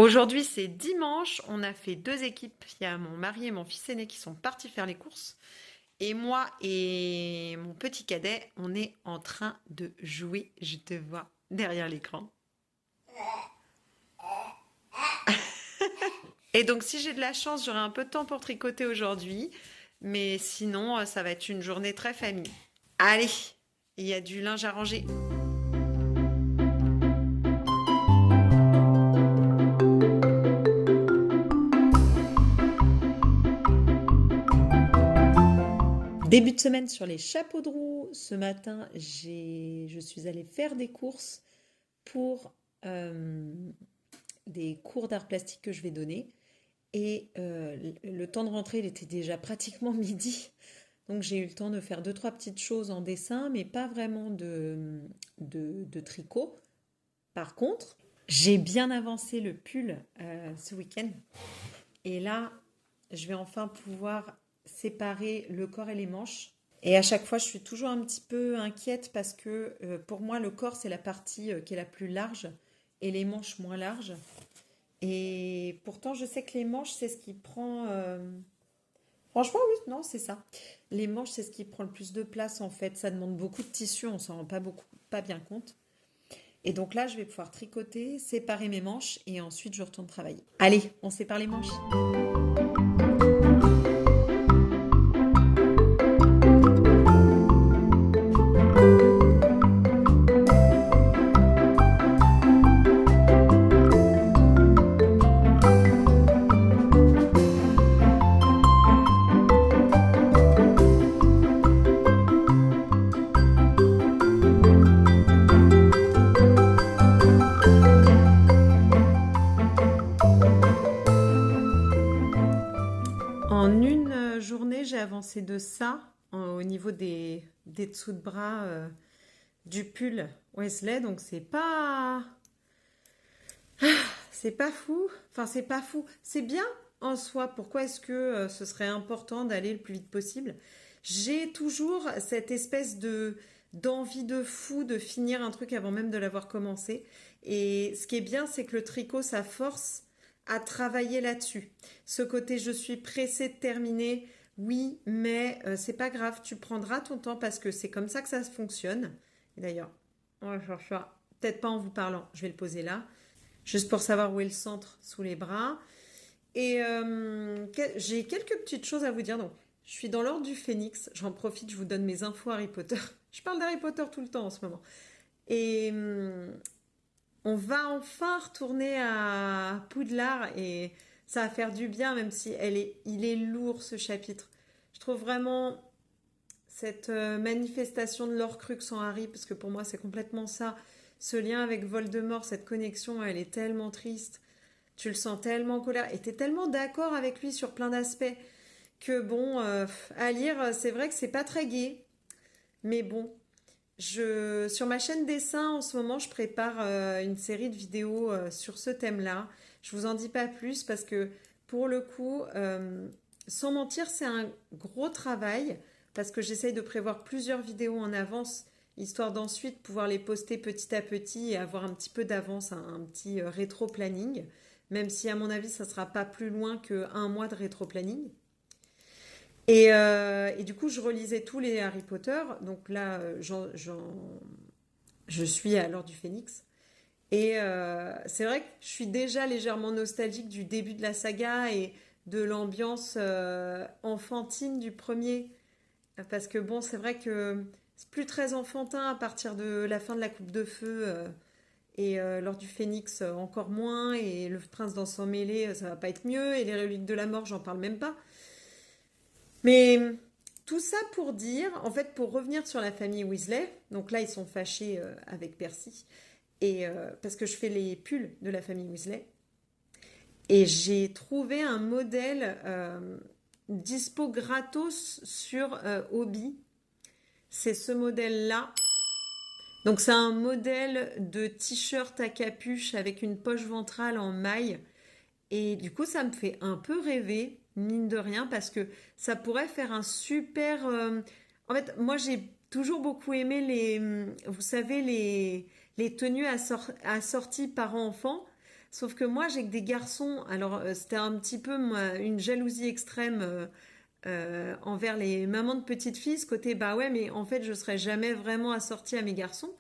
Aujourd'hui, c'est dimanche. On a fait deux équipes. Il y a mon mari et mon fils aîné qui sont partis faire les courses. Et moi et mon petit cadet, on est en train de jouer. Je te vois derrière l'écran. Et donc, si j'ai de la chance, j'aurai un peu de temps pour tricoter aujourd'hui. Mais sinon, ça va être une journée très famille. Allez, il y a du linge à ranger. Début de semaine sur les chapeaux de roue. Ce matin, je suis allée faire des courses pour des cours d'art plastique que je vais donner. Et le temps de rentrer, il était déjà pratiquement midi. Donc j'ai eu le temps de faire deux, trois petites choses en dessin, mais pas vraiment de tricot. Par contre, j'ai bien avancé le pull ce week-end. Et là, je vais enfin pouvoir séparer le corps et les manches. Et à chaque fois, je suis toujours un petit peu inquiète parce que pour moi, le corps, c'est la partie qui est la plus large et les manches moins larges. Et pourtant, je sais que les manches, c'est ce qui prend... Franchement, oui, non, c'est ça. Les manches, c'est ce qui prend le plus de place, en fait. Ça demande beaucoup de tissu, on s'en rend pas bien compte. Et donc là, je vais pouvoir tricoter, séparer mes manches et ensuite, je retourne travailler. Allez, on sépare les manches. En une journée, j'ai avancé de ça au niveau des dessous de bras du pull Wesley. Donc c'est pas fou. Enfin, c'est pas fou. C'est bien en soi. Pourquoi est-ce que ce serait important d'aller le plus vite possible? J'ai toujours cette espèce d'envie de fou de finir un truc avant même de l'avoir commencé. Et ce qui est bien, c'est que le tricot, ça force à travailler là-dessus. Ce côté je suis pressée de terminer, oui, mais c'est pas grave, tu prendras ton temps parce que c'est comme ça que ça fonctionne. Et d'ailleurs, on va faire ça. Peut-être pas en vous parlant, je vais le poser là, juste pour savoir où est le centre sous les bras. Et j'ai quelques petites choses à vous dire. Donc, je suis dans l'ordre du Phénix. J'en profite, je vous donne mes infos Harry Potter. Je parle d'Harry Potter tout le temps en ce moment. Et on va enfin retourner à Poudlard et ça va faire du bien, même si il est lourd ce chapitre. Je trouve vraiment cette manifestation de l'Horcrux en Harry, parce que pour moi c'est complètement ça. Ce lien avec Voldemort, cette connexion, elle est tellement triste. Tu le sens tellement en colère et t'es tellement d'accord avec lui sur plein d'aspects que bon, à lire, c'est vrai que c'est pas très gai. Mais bon, sur ma chaîne dessin, en ce moment, je prépare une série de vidéos sur ce thème-là. Je vous en dis pas plus parce que pour le coup, sans mentir, c'est un gros travail parce que j'essaye de prévoir plusieurs vidéos en avance, histoire d'ensuite pouvoir les poster petit à petit et avoir un petit peu d'avance, un petit rétro-planning, même si à mon avis, ça sera pas plus loin qu'un mois de rétro-planning. Et du coup, je relisais tous les Harry Potter. Donc là, je suis à l'Ordre du Phénix. Et c'est vrai que je suis déjà légèrement nostalgique du début de la saga et de l'ambiance enfantine du premier. Parce que bon, c'est vrai que c'est plus très enfantin à partir de la fin de la Coupe de Feu. Et l'Ordre du Phénix, encore moins. Et le Prince dans son mêlé, ça va pas être mieux. Et les Reliques de la Mort, j'en parle même pas. Mais tout ça pour dire, en fait, pour revenir sur la famille Weasley, donc là, ils sont fâchés avec Percy, et parce que je fais les pulls de la famille Weasley, et j'ai trouvé un modèle dispo gratos sur Hobby. C'est ce modèle-là. Donc c'est un modèle de t-shirt à capuche avec une poche ventrale en maille. Et du coup, ça me fait un peu rêver, mine de rien, parce que ça pourrait faire un super... En fait, moi, j'ai toujours beaucoup aimé vous savez, les tenues assorties parents-enfants, Sauf que moi, j'ai que des garçons. Alors, c'était un petit peu une jalousie extrême envers les mamans de petites filles. Ce côté, bah ouais, mais en fait, je serais jamais vraiment assortie à mes garçons.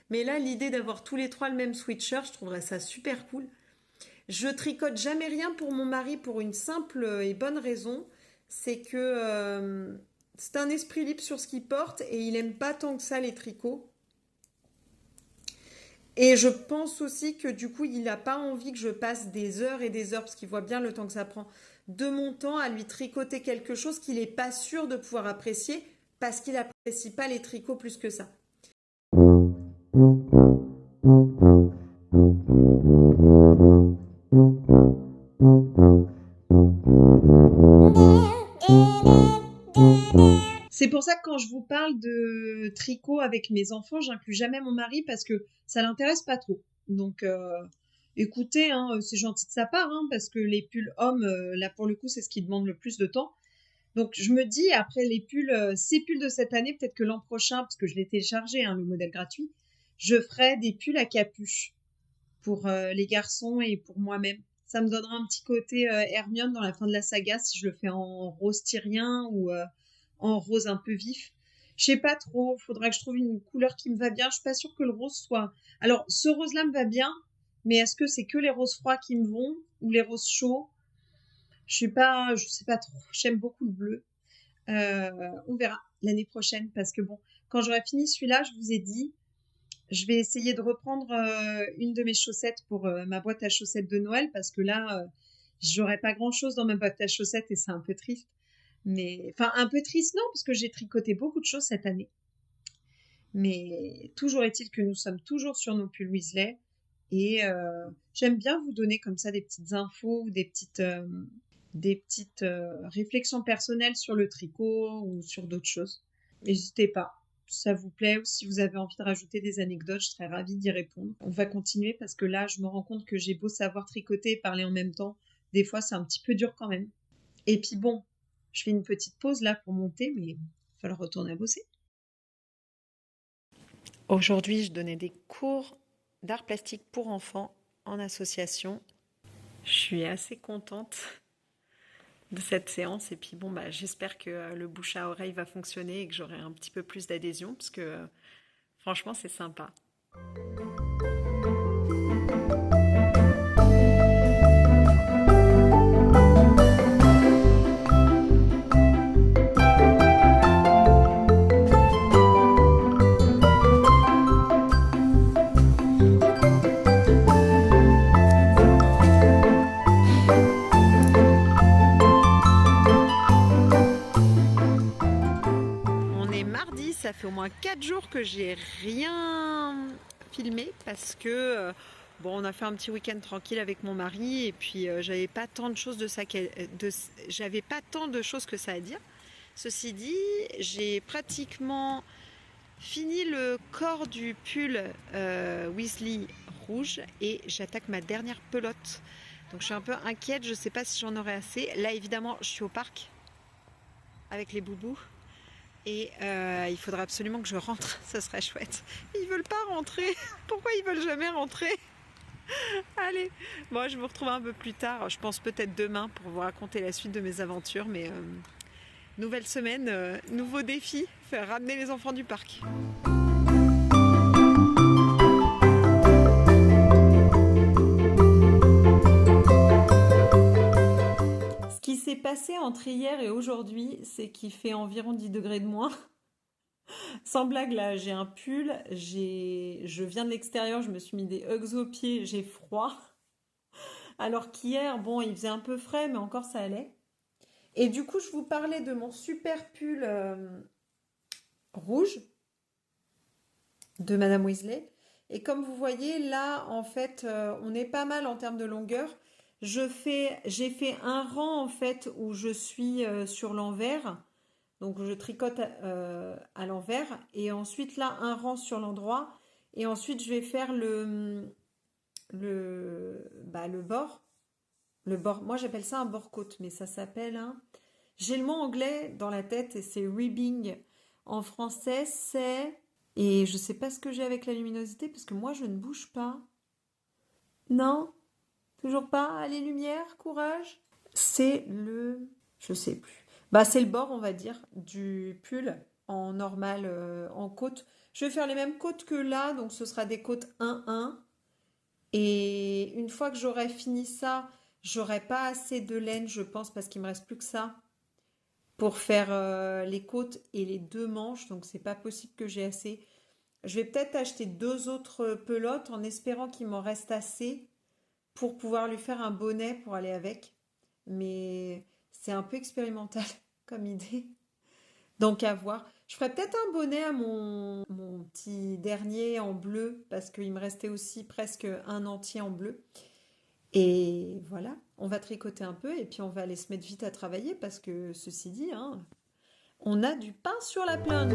Mais là, l'idée d'avoir tous les trois le même sweatshirt, je trouverais ça super cool. Je tricote jamais rien pour mon mari pour une simple et bonne raison, c'est que c'est un esprit libre sur ce qu'il porte et il aime pas tant que ça les tricots. Et je pense aussi que du coup, il n'a pas envie que je passe des heures et des heures, parce qu'il voit bien le temps que ça prend, de mon temps à lui tricoter quelque chose qu'il n'est pas sûr de pouvoir apprécier, parce qu'il n'apprécie pas les tricots plus que ça. C'est pour ça que quand je vous parle de tricot avec mes enfants, j'inclus jamais mon mari parce que ça l'intéresse pas trop. Donc, écoutez, hein, c'est gentil de sa part, hein, parce que les pulls hommes, là pour le coup, c'est ce qui demande le plus de temps. Donc, je me dis, après les pulls, ces pulls de cette année, peut-être que l'an prochain, parce que je l'ai téléchargé, hein, le modèle gratuit, je ferai des pulls à capuche pour les garçons et pour moi-même. Ça me donnera un petit côté Hermione dans la fin de la saga si je le fais en rose tyrien ou en rose un peu vif. Je sais pas trop, faudra que je trouve une couleur qui me va bien. Je suis pas sûre que le rose soit... Alors, ce rose-là me va bien, mais est-ce que c'est que les roses froids qui me vont ou les roses chauds? Je sais pas trop. J'aime beaucoup le bleu. On verra l'année prochaine parce que bon, quand j'aurai fini celui-là, je vous ai dit, je vais essayer de reprendre une de mes chaussettes pour ma boîte à chaussettes de Noël parce que là, j'aurais pas grand-chose dans ma boîte à chaussettes et c'est un peu triste. Mais enfin, un peu triste, non, parce que j'ai tricoté beaucoup de choses cette année. Mais toujours est-il que nous sommes toujours sur nos pulls Weasley et j'aime bien vous donner comme ça des petites infos ou des petites réflexions personnelles sur le tricot ou sur d'autres choses. N'hésitez pas, si ça vous plaît ou si vous avez envie de rajouter des anecdotes, je serais ravie d'y répondre. On va continuer parce que là, je me rends compte que j'ai beau savoir tricoter et parler en même temps, des fois c'est un petit peu dur quand même. Et puis bon, je fais une petite pause là pour monter, mais il va falloir retourner à bosser. Aujourd'hui, je donnais des cours d'art plastique pour enfants en association. Je suis assez contente de cette séance et puis bon bah j'espère que le bouche à oreille va fonctionner et que j'aurai un petit peu plus d'adhésion parce que franchement c'est sympa. On est mardi, ça fait au moins 4 jours que j'ai rien filmé parce que bon, on a fait un petit week-end tranquille avec mon mari et puis j'avais pas tant de choses j'avais pas tant de choses que ça à dire. Ceci dit, j'ai pratiquement fini le corps du pull Weasley rouge et j'attaque ma dernière pelote. Donc je suis un peu inquiète, je sais pas si j'en aurai assez. Là évidemment, je suis au parc avec les boubous. Et il faudra absolument que je rentre, ça serait chouette. Ils veulent pas rentrer. Pourquoi ils veulent jamais rentrer? Allez, bon, je vous retrouve un peu plus tard. Je pense peut-être demain pour vous raconter la suite de mes aventures. Mais nouvelle semaine, nouveau défi, faire ramener les enfants du parc. Ce qui s'est passé entre hier et aujourd'hui, c'est qu'il fait environ 10 degrés de moins. Sans blague, là, j'ai un pull, je viens de l'extérieur, je me suis mis des Uggs aux pieds, j'ai froid. Alors qu'hier, bon, il faisait un peu frais, mais encore ça allait. Et du coup, je vous parlais de mon super pull rouge de Madame Weasley. Et comme vous voyez, là, en fait, on est pas mal en termes de longueur. J'ai fait un rang, en fait, où je suis sur l'envers. Donc, je tricote à l'envers. Et ensuite, là, un rang sur l'endroit. Et ensuite, je vais faire le bord. Le bord. Moi, j'appelle ça un bord côte, mais ça s'appelle un... J'ai le mot anglais dans la tête et c'est ribbing. En français, c'est... Et je sais pas ce que j'ai avec la luminosité parce que moi, je ne bouge pas. Non? Toujours pas? Allez, lumière, courage. C'est le... Je sais plus. Bah, c'est le bord, on va dire, du pull en normal, en côte. Je vais faire les mêmes côtes que là, donc ce sera des côtes 1-1. Et une fois que j'aurai fini ça, j'aurai pas assez de laine, je pense, parce qu'il me reste plus que ça pour faire les côtes et les deux manches. Donc c'est pas possible que j'ai assez. Je vais peut-être acheter deux autres pelotes en espérant qu'il m'en reste assez pour pouvoir lui faire un bonnet pour aller avec. Mais c'est un peu expérimental comme idée. Donc à voir. Je ferai peut-être un bonnet à mon petit dernier en bleu parce qu'il me restait aussi presque un entier en bleu. Et voilà, on va tricoter un peu et puis on va aller se mettre vite à travailler parce que ceci dit, hein, on a du pain sur la planche.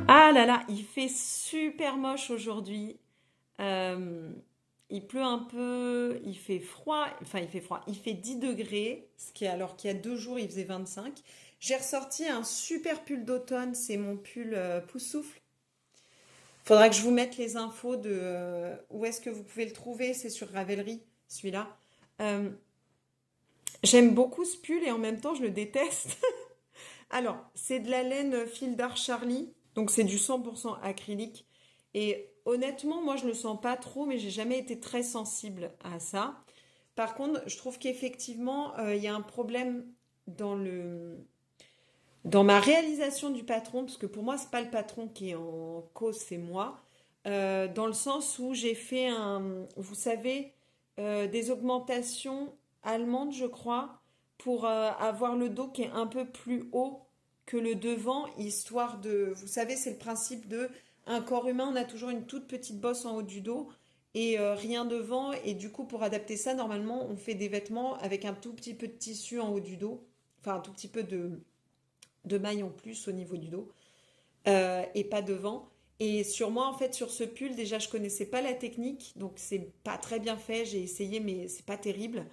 Ah là là, il fait super moche aujourd'hui. Euh, il pleut un peu, il fait froid, enfin il fait froid, il fait 10 degrés, ce qui est alors qu'il y a 2 jours il faisait 25. J'ai ressorti un super pull d'automne, c'est mon pull Poussoufle. Faudra que je vous mette les infos de où est-ce que vous pouvez le trouver, c'est sur Ravelry, celui-là. Euh, J'aime beaucoup ce pull et en même temps je le déteste. Alors, c'est de la laine fil d'art Charlie, donc c'est du 100% acrylique. Et honnêtement, moi je le sens pas trop, mais j'ai jamais été très sensible à ça. Par contre, je trouve qu'effectivement, il y a un problème dans dans ma réalisation du patron, parce que pour moi, c'est pas le patron qui est en cause, c'est moi. Dans le sens où j'ai fait vous savez, des augmentations allemandes, je crois, pour avoir le dos qui est un peu plus haut que le devant, histoire de, vous savez, c'est le principe de un corps humain, on a toujours une toute petite bosse en haut du dos et rien devant. Et du coup, pour adapter ça, normalement, on fait des vêtements avec un tout petit peu de tissu en haut du dos, enfin un tout petit peu de maille en plus au niveau du dos et pas devant. Et sur moi, en fait, sur ce pull, déjà, je connaissais pas la technique, donc c'est pas très bien fait. J'ai essayé, mais c'est pas terrible.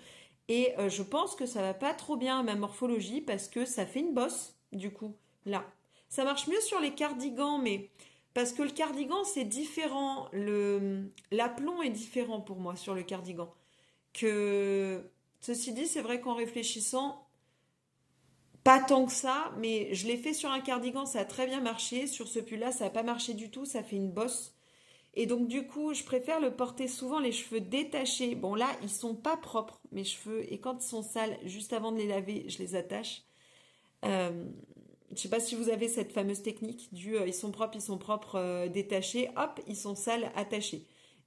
Et je pense que ça va pas trop bien à ma morphologie parce que ça fait une bosse, du coup, là. Ça marche mieux sur les cardigans, mais parce que le cardigan, c'est différent. L'aplomb est différent pour moi sur le cardigan. Que, ceci dit, c'est vrai qu'en réfléchissant, pas tant que ça, mais je l'ai fait sur un cardigan, ça a très bien marché. Sur ce pull-là, ça n'a pas marché du tout, ça fait une bosse. Et donc du coup, je préfère le porter souvent les cheveux détachés. Bon là, ils sont pas propres, mes cheveux. Et quand ils sont sales, juste avant de les laver, je les attache. Euh, je sais pas si vous avez cette fameuse technique du ils sont propres, détachés. Hop, ils sont sales, attachés.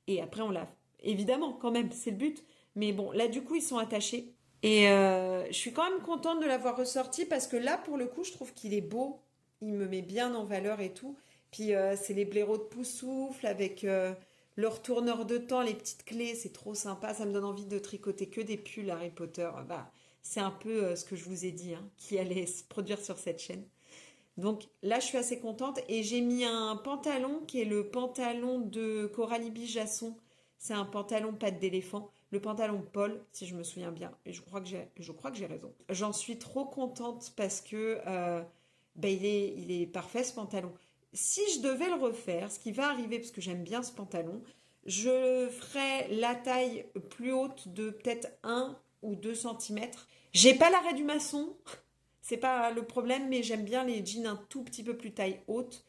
Et après, on lave. Évidemment, quand même, c'est le but. Mais bon, là, du coup, ils sont attachés. Et je suis quand même contente de l'avoir ressorti parce que là, pour le coup, je trouve qu'il est beau. Il me met bien en valeur et tout. Puis c'est les blaireaux de Poussoufle avec leur tourneur de temps, les petites clés, c'est trop sympa. Ça me donne envie de tricoter que des pulls Harry Potter. Bah, c'est un peu ce que je vous ai dit, hein, qui allait se produire sur cette chaîne. Donc là, je suis assez contente et j'ai mis un pantalon qui est le pantalon de Coralie Bijasson. C'est un pantalon patte d'éléphant, le pantalon Paul, si je me souviens bien. Et je crois que j'ai raison. J'en suis trop contente parce que ben, il est parfait ce pantalon. Si je devais le refaire, ce qui va arriver parce que j'aime bien ce pantalon, je ferais la taille plus haute de peut-être 1 ou 2 centimètres. J'ai pas l'arrêt du maçon, c'est pas le problème, mais j'aime bien les jeans un tout petit peu plus taille haute.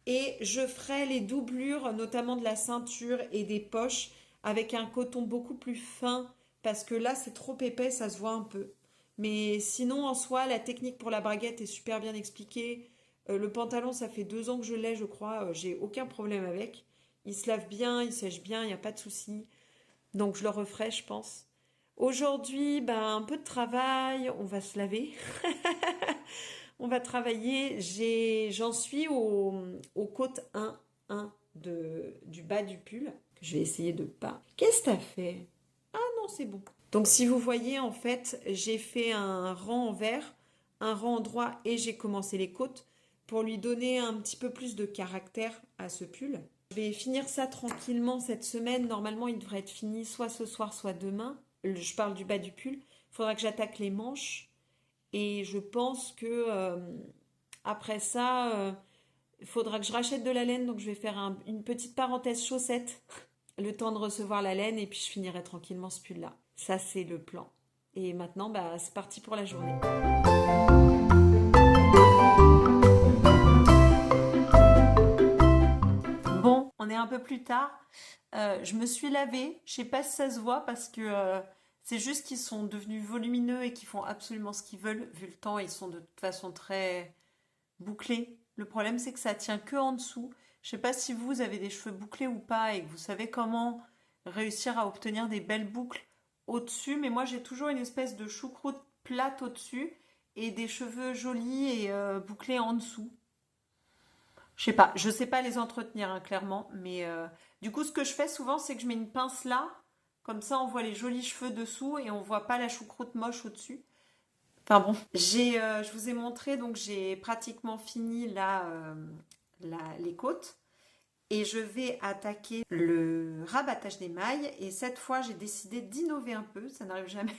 Et je ferai les doublures, notamment de la ceinture et des poches, avec un coton beaucoup plus fin, parce que là, c'est trop épais, ça se voit un peu. Mais sinon, en soi, la technique pour la braguette est super bien expliquée. Le pantalon, ça fait 2 ans que je l'ai, je crois. J'ai aucun problème avec. Il se lave bien, il sèche bien, il n'y a pas de souci. Donc, je le referai, je pense. Aujourd'hui, ben, un peu de travail, on va se laver. On va travailler. J'en suis au côte 1 du bas du pull. Je vais essayer de pas. Qu'est-ce que t'as fait? Ah non, c'est bon. Donc si vous voyez, en fait, j'ai fait un rang en vert, un rang en droit et j'ai commencé les côtes pour lui donner un petit peu plus de caractère à ce pull. Je vais finir ça tranquillement cette semaine. Normalement, il devrait être fini soit ce soir, soit demain. Je parle du bas du pull. Il faudra que j'attaque les manches. Et je pense que après ça, il faudra que je rachète de la laine. Donc je vais faire une petite parenthèse chaussettes, le temps de recevoir la laine et puis je finirai tranquillement ce pull-là. Ça, c'est le plan. Et maintenant, bah, c'est parti pour la journée. Bon, on est un peu plus tard. Je me suis lavée. Je sais pas si ça se voit parce que c'est juste qu'ils sont devenus volumineux et qu'ils font absolument ce qu'ils veulent. Vu le temps, ils sont de toute façon très bouclés. Le problème, c'est que ça tient que en dessous. Je sais pas si vous avez des cheveux bouclés ou pas et que vous savez comment réussir à obtenir des belles boucles au-dessus. Mais moi, j'ai toujours une espèce de choucroute plate au-dessus et des cheveux jolis et bouclés en dessous. Je sais pas les entretenir hein, clairement, mais du coup, ce que je fais souvent, c'est que je mets une pince là, comme ça, on voit les jolis cheveux dessous et on voit pas la choucroute moche au-dessus. Enfin bon, je vous ai montré, donc j'ai pratiquement fini là les côtes et je vais attaquer le rabattage des mailles. Et cette fois, j'ai décidé d'innover un peu, ça n'arrive jamais.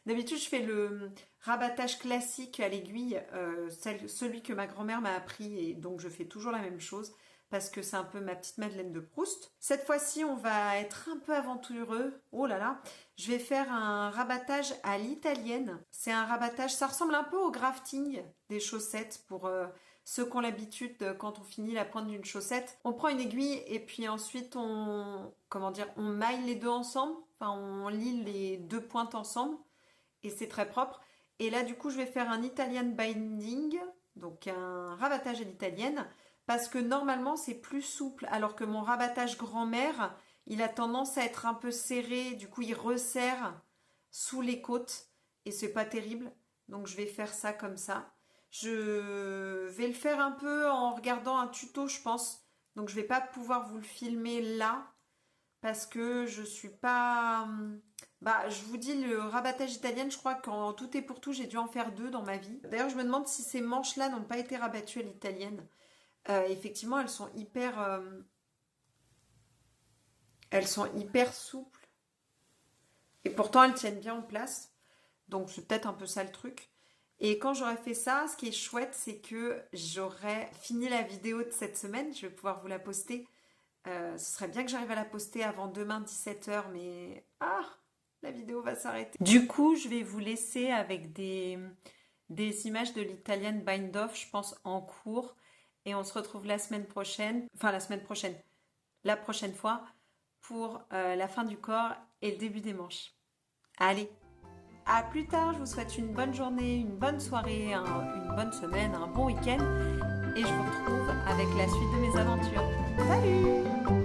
D'habitude, je fais le rabattage classique à l'aiguille, celui que ma grand-mère m'a appris, et donc je fais toujours la même chose parce que c'est un peu ma petite Madeleine de Proust. Cette fois-ci, on va être un peu aventureux. Oh là là, je vais faire un rabattage à l'italienne. C'est un rabattage, ça ressemble un peu au grafting des chaussettes pour ceux qui ont l'habitude, quand on finit la pointe d'une chaussette, on prend une aiguille et puis ensuite on maille les deux ensemble, enfin on lie les deux pointes ensemble et c'est très propre. Et là du coup je vais faire un Italian binding, donc un rabattage à l'italienne, parce que normalement c'est plus souple, alors que mon rabattage grand-mère, il a tendance à être un peu serré, du coup il resserre sous les côtes et c'est pas terrible. Donc je vais faire ça comme ça. Je vais le faire un peu en regardant un tuto, je pense. Donc je vais pas pouvoir vous le filmer là parce que je suis pas. Bah, je vous dis, le rabattage italien, je crois qu'en tout et pour tout, j'ai dû en faire 2 dans ma vie. D'ailleurs, je me demande si ces manches-là n'ont pas été rabattues à l'italienne. Effectivement, elles sont hyper souples et pourtant elles tiennent bien en place. Donc c'est peut-être un peu ça le truc. Et quand j'aurai fait ça, ce qui est chouette, c'est que j'aurai fini la vidéo de cette semaine. Je vais pouvoir vous la poster. Ce serait bien que j'arrive à la poster avant demain 17h, mais la vidéo va s'arrêter. Du coup, je vais vous laisser avec des images de l'Italian Bind Off, je pense, en cours. Et on se retrouve la semaine prochaine, la prochaine fois, pour la fin du corps et le début des manches. Allez! À plus tard, je vous souhaite une bonne journée, une bonne soirée, une bonne semaine, un bon week-end et je vous retrouve avec la suite de mes aventures. Salut!